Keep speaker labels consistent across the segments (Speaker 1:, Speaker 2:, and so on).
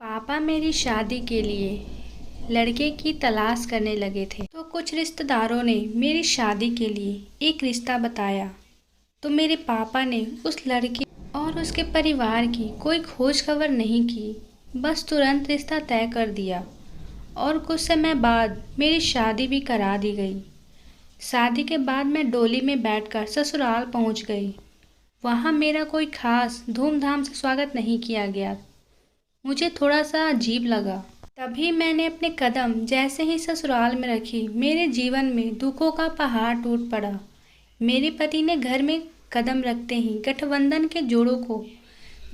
Speaker 1: पापा मेरी शादी के लिए लड़के की तलाश करने लगे थे, तो कुछ रिश्तेदारों ने मेरी शादी के लिए एक रिश्ता बताया। तो मेरे पापा ने उस लड़के और उसके परिवार की कोई खोज खबर नहीं की, बस तुरंत रिश्ता तय कर दिया और कुछ समय बाद मेरी शादी भी करा दी गई। शादी के बाद मैं डोली में बैठकर ससुराल पहुंच गई। वहां मेरा कोई खास धूमधाम से स्वागत नहीं किया गया। मुझे थोड़ा सा अजीब लगा। तभी मैंने अपने कदम जैसे ही ससुराल में रखी, मेरे जीवन में दुखों का पहाड़ टूट पड़ा। मेरे पति ने घर में कदम रखते ही गठबंधन के जोड़ों को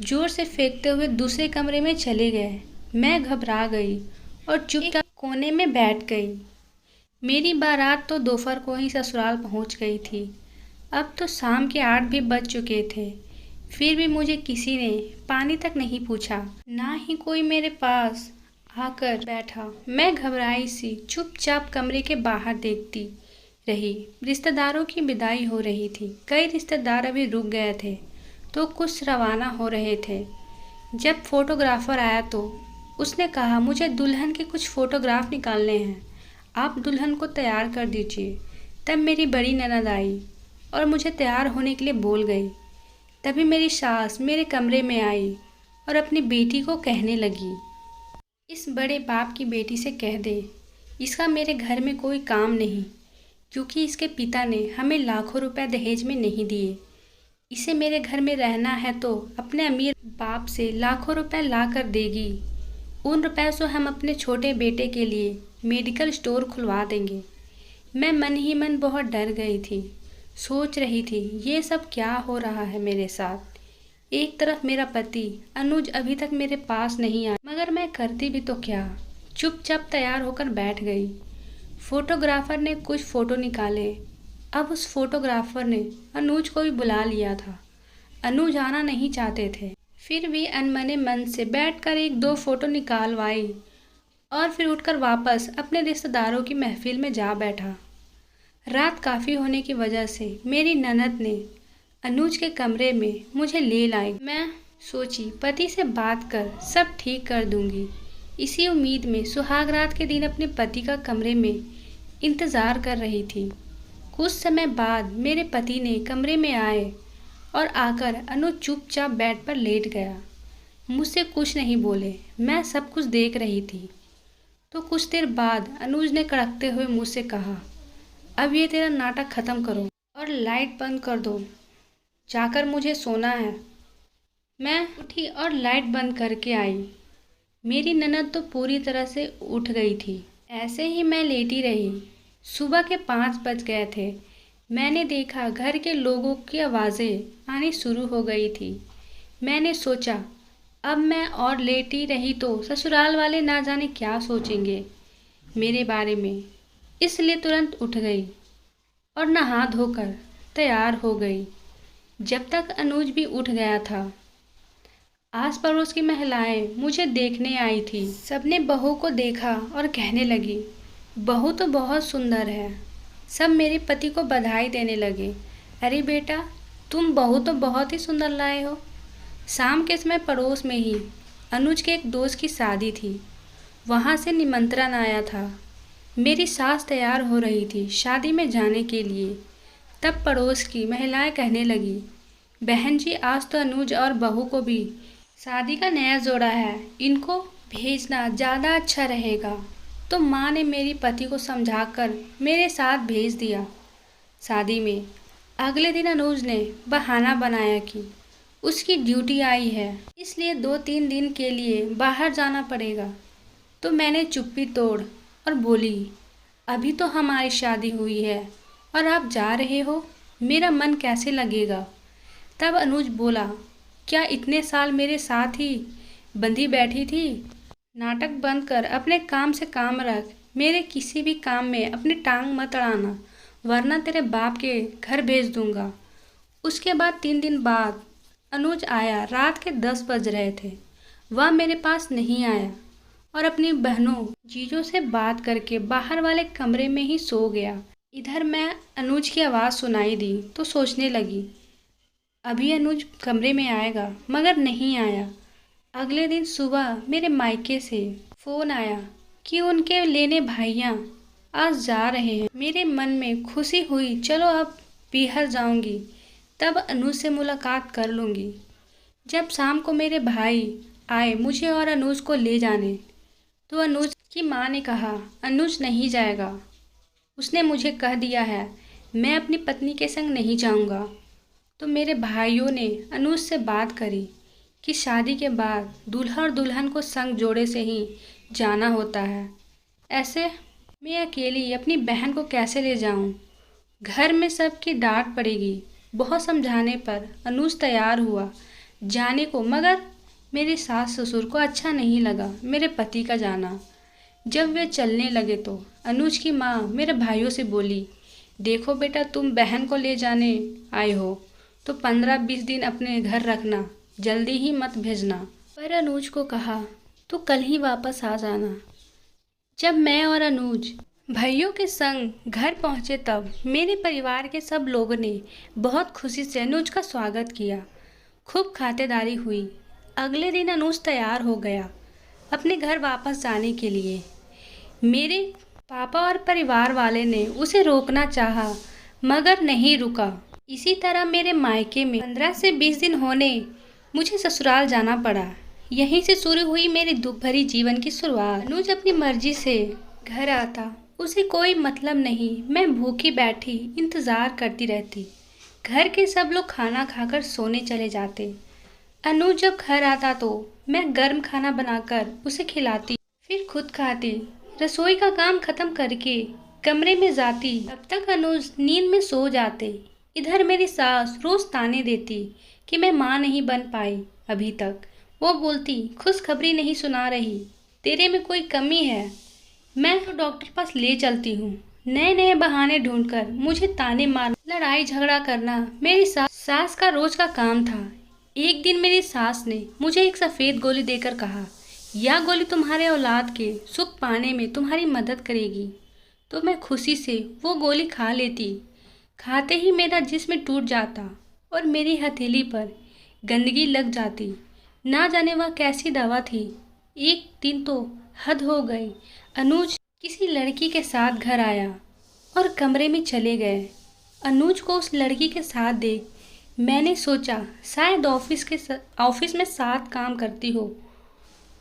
Speaker 1: जोर से फेंकते हुए दूसरे कमरे में चले गए। मैं घबरा गई और चुपचाप कोने में बैठ गई। मेरी बारात तो दोपहर को ही ससुराल पहुंच गई थी। अब तो शाम के 8 भी बज चुके थे। फिर भी मुझे किसी ने पानी तक नहीं पूछा, ना ही कोई मेरे पास आकर बैठा। मैं घबराई सी चुपचाप कमरे के बाहर देखती रही। रिश्तेदारों की विदाई हो रही थी। कई रिश्तेदार अभी रुक गए थे तो कुछ रवाना हो रहे थे। जब फोटोग्राफर आया तो उसने कहा, मुझे दुल्हन के कुछ फोटोग्राफ निकालने हैं, आप दुल्हन को तैयार कर दीजिए। तब मेरी बड़ी ननद आई और मुझे तैयार होने के लिए बोल गई। तभी मेरी सास मेरे कमरे में आई और अपनी बेटी को कहने लगी, इस बड़े बाप की बेटी से कह दे, इसका मेरे घर में कोई काम नहीं, क्योंकि इसके पिता ने हमें लाखों रुपए दहेज में नहीं दिए। इसे मेरे घर में रहना है तो अपने अमीर बाप से लाखों रुपए ला कर देगी। उन रुपए से हम अपने छोटे बेटे के लिए मेडिकल स्टोर खुलवा देंगे। मैं मन ही मन बहुत डर गई थी। सोच रही थी, ये सब क्या हो रहा है मेरे साथ। एक तरफ मेरा पति अनुज अभी तक मेरे पास नहीं आया, मगर मैं करती भी तो क्या। चुपचाप तैयार होकर बैठ गई। फोटोग्राफर ने कुछ फोटो निकाले। अब उस फोटोग्राफर ने अनुज को भी बुला लिया था। अनुज आना नहीं चाहते थे, फिर भी अनमने मन से बैठकर 1-2 फोटो निकालवाई और फिर उठकर वापस अपने रिश्तेदारों की महफिल में जा बैठा। रात काफ़ी होने की वजह से मेरी ननद ने अनुज के कमरे में मुझे ले लाई। मैं सोची पति से बात कर सब ठीक कर दूंगी। इसी उम्मीद में सुहाग रात के दिन अपने पति का कमरे में इंतज़ार कर रही थी। कुछ समय बाद मेरे पति ने कमरे में आए और आकर अनुज चुपचाप बेड पर लेट गया। मुझसे कुछ नहीं बोले, मैं सब कुछ देख रही थी। तो कुछ देर बाद अनुज ने कड़कते हुए मुझसे कहा, अब ये तेरा नाटक ख़त्म करो और लाइट बंद कर दो, जाकर मुझे सोना है। मैं उठी और लाइट बंद करके आई। मेरी ननद तो पूरी तरह से उठ गई थी। ऐसे ही मैं लेटी रही। सुबह के 5 बज गए थे। मैंने देखा घर के लोगों की आवाज़ें आनी शुरू हो गई थी। मैंने सोचा अब मैं और लेटी रही तो ससुराल वाले ना जाने क्या सोचेंगे मेरे बारे में, इसलिए तुरंत उठ गई और नहा धोकर तैयार हो गई। जब तक अनुज भी उठ गया था, आस पड़ोस की महिलाएं मुझे देखने आई थी। सबने बहू को देखा और कहने लगी, बहू तो बहुत सुंदर है। सब मेरे पति को बधाई देने लगे, अरे बेटा तुम बहू तो बहुत ही सुंदर लाए हो। शाम के समय पड़ोस में ही अनुज के एक दोस्त की शादी थी, वहाँ से निमंत्रण आया था। मेरी सास तैयार हो रही थी शादी में जाने के लिए। तब पड़ोस की महिलाएं कहने लगी, बहन जी आज तो अनुज और बहू को भी शादी का नया जोड़ा है, इनको भेजना ज़्यादा अच्छा रहेगा। तो माँ ने मेरी पति को समझाकर मेरे साथ भेज दिया शादी में। अगले दिन अनुज ने बहाना बनाया कि उसकी ड्यूटी आई है, इसलिए 2-3 दिन के लिए बाहर जाना पड़ेगा। तो मैंने चुप्पी तोड़ और बोली, अभी तो हमारी शादी हुई है और आप जा रहे हो, मेरा मन कैसे लगेगा। तब अनुज बोला, क्या इतने साल मेरे साथ ही बंधी बैठी थी। नाटक बंद कर अपने काम से काम रख, मेरे किसी भी काम में अपनी टांग मत अड़ाना, वरना तेरे बाप के घर भेज दूंगा। उसके बाद 3 दिन बाद अनुज आया। रात के 10 बज रहे थे। वह मेरे पास नहीं आया और अपनी बहनों जीजों से बात करके बाहर वाले कमरे में ही सो गया। इधर मैं अनुज की आवाज़ सुनाई दी तो सोचने लगी, अभी अनुज कमरे में आएगा, मगर नहीं आया। अगले दिन सुबह मेरे मायके से फ़ोन आया कि उनके लेने भाइयाँ आज जा रहे हैं। मेरे मन में खुशी हुई, चलो अब बिहार जाऊंगी, तब अनुज से मुलाकात कर लूँगी। जब शाम को मेरे भाई आए मुझे और अनुज को ले जाने, तो अनुज की माँ ने कहा अनुज नहीं जाएगा, उसने मुझे कह दिया है मैं अपनी पत्नी के संग नहीं जाऊंगा। तो मेरे भाइयों ने अनुज से बात करी कि शादी के बाद दूल्हा और दुल्हन को संग जोड़े से ही जाना होता है, ऐसे मैं अकेली अपनी बहन को कैसे ले जाऊं? घर में सबकी डांट पड़ेगी। बहुत समझाने पर अनुज तैयार हुआ जाने को, मगर मेरे सास ससुर को अच्छा नहीं लगा मेरे पति का जाना। जब वे चलने लगे तो अनुज की माँ मेरे भाइयों से बोली, देखो बेटा, तुम बहन को ले जाने आए हो तो 15-20 दिन अपने घर रखना, जल्दी ही मत भेजना। पर अनुज को कहा तो कल ही वापस आ जाना। जब मैं और अनुज भाइयों के संग घर पहुंचे तब मेरे परिवार के सब लोगों ने बहुत खुशी से अनुज का स्वागत किया। खूब खातिरदारी हुई। अगले दिन अनुज तैयार हो गया अपने घर वापस जाने के लिए। मेरे पापा और परिवार वाले ने उसे रोकना चाहा, मगर नहीं रुका। इसी तरह मेरे मायके में 15 से 20 दिन होने मुझे ससुराल जाना पड़ा। यहीं से शुरू हुई मेरी दुख भरी जीवन की शुरुआत। अनुज अपनी मर्जी से घर आता, उसे कोई मतलब नहीं। मैं भूखी बैठी इंतज़ार करती रहती। घर के सब लोग खाना खाकर सोने चले जाते। अनुज जब घर आता तो मैं गर्म खाना बनाकर उसे खिलाती, फिर खुद खाती। रसोई का काम खत्म करके कमरे में जाती, तब तक अनुज नींद में सो जाते। इधर मेरी सास रोज ताने देती कि मैं माँ नहीं बन पाई अभी तक। वो बोलती खुशखबरी नहीं सुना रही, तेरे में कोई कमी है। मैं तो डॉक्टर के पास ले चलती हूँ। नए नए बहाने ढूंढकर मुझे ताने मारना, लड़ाई झगड़ा करना मेरी सास का रोज का काम था। एक दिन मेरी सास ने मुझे एक सफ़ेद गोली देकर कहा, यह गोली तुम्हारे औलाद के सुख पाने में तुम्हारी मदद करेगी। तो मैं खुशी से वो गोली खा लेती। खाते ही मेरा जिस्म टूट जाता और मेरी हथेली पर गंदगी लग जाती। ना जाने वह कैसी दवा थी। एक दिन तो हद हो गई। अनुज किसी लड़की के साथ घर आया और कमरे में चले गए। अनुज को उस लड़की के साथ देख मैंने सोचा शायद ऑफिस में साथ काम करती हो,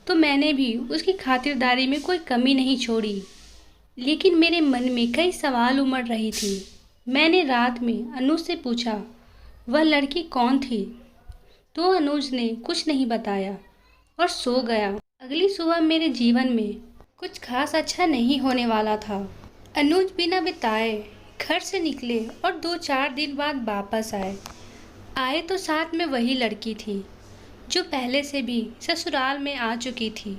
Speaker 1: तो मैंने भी उसकी खातिरदारी में कोई कमी नहीं छोड़ी। लेकिन मेरे मन में कई सवाल उमड़ रही थी। मैंने रात में अनुज से पूछा वह लड़की कौन थी, तो अनुज ने कुछ नहीं बताया और सो गया। अगली सुबह मेरे जीवन में कुछ खास अच्छा नहीं होने वाला था। अनुज बिना बताए घर से निकले और 2-4 दिन बाद वापस आए तो साथ में वही लड़की थी जो पहले से भी ससुराल में आ चुकी थी।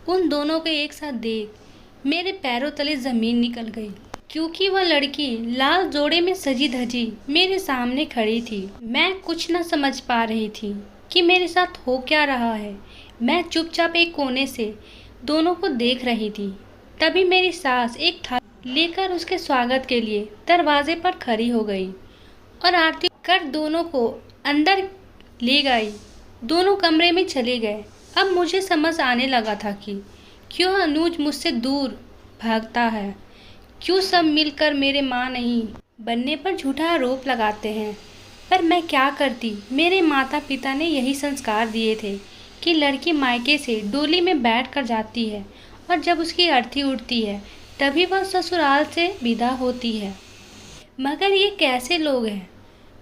Speaker 1: उन दोनों को एक साथ देख मेरे पैरों तले ज़मीन निकल गई, क्योंकि वह लड़की लाल जोड़े में सजी धजी मेरे सामने खड़ी थी। मैं कुछ न समझ पा रही थी कि मेरे साथ हो क्या रहा है। मैं चुपचाप एक कोने से दोनों को देख रही थी। तभी मेरी सास एक थाली लेकर उसके स्वागत के लिए दरवाजे पर खड़ी हो गई और आरती कर दोनों को अंदर ले गई। दोनों कमरे में चले गए। अब मुझे समझ आने लगा था कि क्यों अनुज मुझसे दूर भागता है, क्यों सब मिलकर मेरे माँ नहीं बनने पर झूठा आरोप लगाते हैं। पर मैं क्या करती। मेरे माता पिता ने यही संस्कार दिए थे कि लड़की मायके से डोली में बैठ कर जाती है और जब उसकी अर्थी उठती है तभी वह ससुराल से विदा होती है। मगर ये कैसे लोग हैं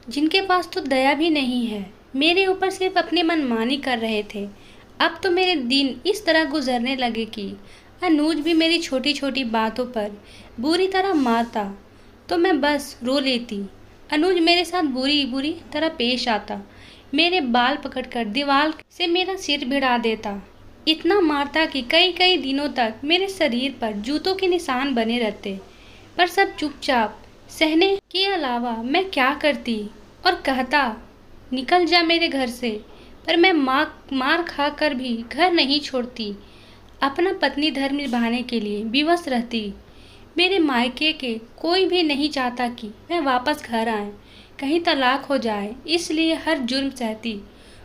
Speaker 1: जिनके पास तो दया भी नहीं है, मेरे ऊपर सिर्फ अपनी मनमानी कर रहे थे। अब तो मेरे दिन इस तरह गुजरने लगे कि अनुज भी मेरी छोटी छोटी बातों पर बुरी तरह मारता तो मैं बस रो लेती। अनुज मेरे साथ बुरी तरह पेश आता, मेरे बाल पकड़कर दीवार से मेरा सिर भिड़ा देता, इतना मारता कि कई दिनों तक मेरे शरीर पर जूतों के निशान बने रहते। पर सब चुपचाप सहने के अलावा मैं क्या करती और कहता निकल जा मेरे घर से। पर मैं मार खा कर भी घर नहीं छोड़ती। अपना पत्नी धर्म निभाने के लिए विवश रहती। मेरे मायके के कोई भी नहीं चाहता कि मैं वापस घर आए, कहीं तलाक हो जाए, इसलिए हर जुर्म सहती,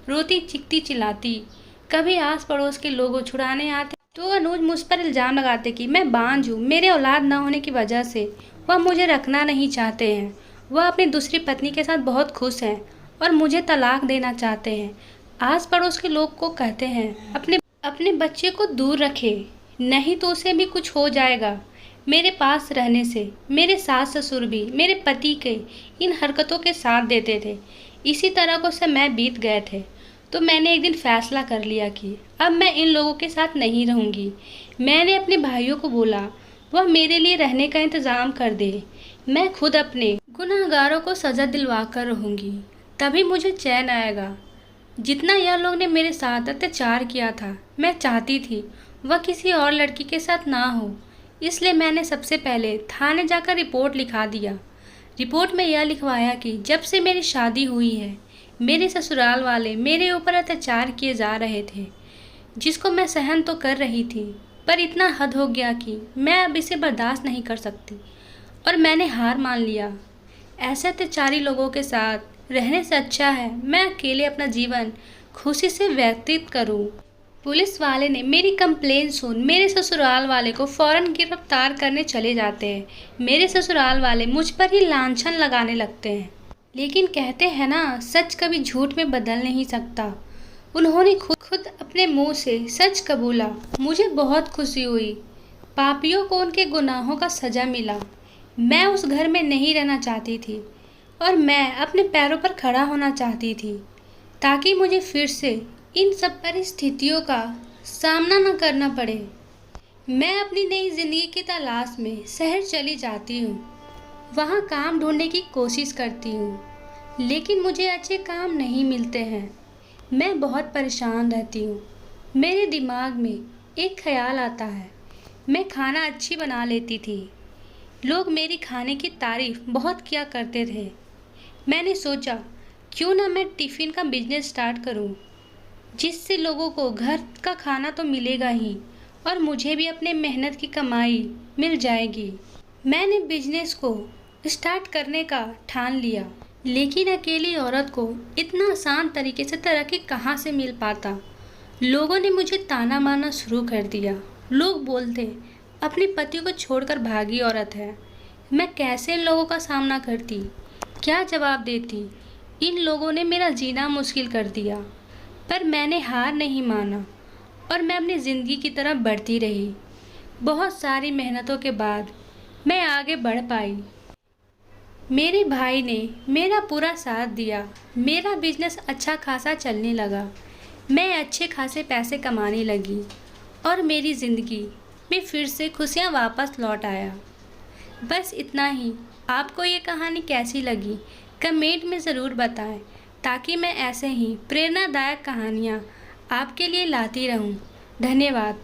Speaker 1: रोती चिकती चिल्लाती। कभी आस पड़ोस के लोग छुड़ाने आते तो अनुज मुझ पर इल्ज़ाम लगाते कि मैं बांझ हूँ, मेरे औलाद न होने की वजह से वह मुझे रखना नहीं चाहते हैं। वह अपनी दूसरी पत्नी के साथ बहुत खुश हैं और मुझे तलाक देना चाहते हैं। आस पड़ोस के लोग को कहते हैं अपने अपने बच्चे को दूर रखे, नहीं तो उसे भी कुछ हो जाएगा। मेरे पास रहने से मेरे सास ससुर भी मेरे पति के इन हरकतों के साथ देते थे। इसी तरह को समय बीत गए थे तो मैंने एक दिन फैसला कर लिया कि अब मैं इन लोगों के साथ नहीं रहूंगी। मैंने अपने भाइयों को बोला वह मेरे लिए रहने का इंतज़ाम कर दे, मैं खुद अपने गुनहगारों को सज़ा दिलवा कर रहूँगी, तभी मुझे चैन आएगा। जितना यह लोग ने मेरे साथ अत्याचार किया था, मैं चाहती थी वह किसी और लड़की के साथ ना हो, इसलिए मैंने सबसे पहले थाने जाकर रिपोर्ट लिखा दिया। रिपोर्ट में यह लिखवाया कि जब से मेरी शादी हुई है मेरे ससुराल वाले मेरे ऊपर अत्याचार किए जा रहे थे, जिसको मैं सहन तो कर रही थी, पर इतना हद हो गया कि मैं अब इसे बर्दाश्त नहीं कर सकती और मैंने हार मान लिया। ऐसे अत्याचारी लोगों के साथ रहने से अच्छा है मैं अकेले अपना जीवन खुशी से व्यतीत करूं। पुलिस वाले ने मेरी कंप्लेन सुन मेरे ससुराल वाले को फौरन गिरफ्तार करने चले जाते हैं। मेरे ससुराल वाले मुझ पर ही लांछन लगाने लगते हैं, लेकिन कहते हैं ना सच कभी झूठ में बदल नहीं सकता। उन्होंने खुद अपने मुंह से सच कबूला। मुझे बहुत खुशी हुई। पापियों को उनके गुनाहों का सजा मिला। मैं उस घर में नहीं रहना चाहती थी और मैं अपने पैरों पर खड़ा होना चाहती थी ताकि मुझे फिर से इन सब परिस्थितियों का सामना न करना पड़े। मैं अपनी नई जिंदगी की तलाश में शहर चली जाती हूँ। वहाँ काम ढूंढने की कोशिश करती हूँ, लेकिन मुझे अच्छे काम नहीं मिलते हैं। मैं बहुत परेशान रहती हूँ। मेरे दिमाग में एक ख्याल आता है, मैं खाना अच्छी बना लेती थी। लोग मेरी खाने की तारीफ बहुत किया करते थे। मैंने सोचा क्यों ना मैं टिफ़िन का बिजनेस स्टार्ट करूँ, जिससे लोगों को घर का खाना तो मिलेगा ही और मुझे भी अपने मेहनत की कमाई मिल जाएगी। मैंने बिजनेस को स्टार्ट करने का ठान लिया, लेकिन अकेली औरत को इतना आसान तरीके से तरक्की कहाँ से मिल पाता। लोगों ने मुझे ताना मारना शुरू कर दिया। लोग बोलते अपने पति को छोड़कर भागी औरत है। मैं कैसे इन लोगों का सामना करती, क्या जवाब देती। इन लोगों ने मेरा जीना मुश्किल कर दिया, पर मैंने हार नहीं माना और मैं अपनी ज़िंदगी की तरफ बढ़ती रही। बहुत सारी मेहनतों के बाद मैं आगे बढ़ पाई। मेरे भाई ने मेरा पूरा साथ दिया। मेरा बिजनेस अच्छा खासा चलने लगा। मैं अच्छे खासे पैसे कमाने लगी और मेरी ज़िंदगी में फिर से खुशियाँ वापस लौट आया। बस इतना ही। आपको ये कहानी कैसी लगी कमेंट में ज़रूर बताएं, ताकि मैं ऐसे ही प्रेरणादायक कहानियाँ आपके लिए लाती रहूं। धन्यवाद।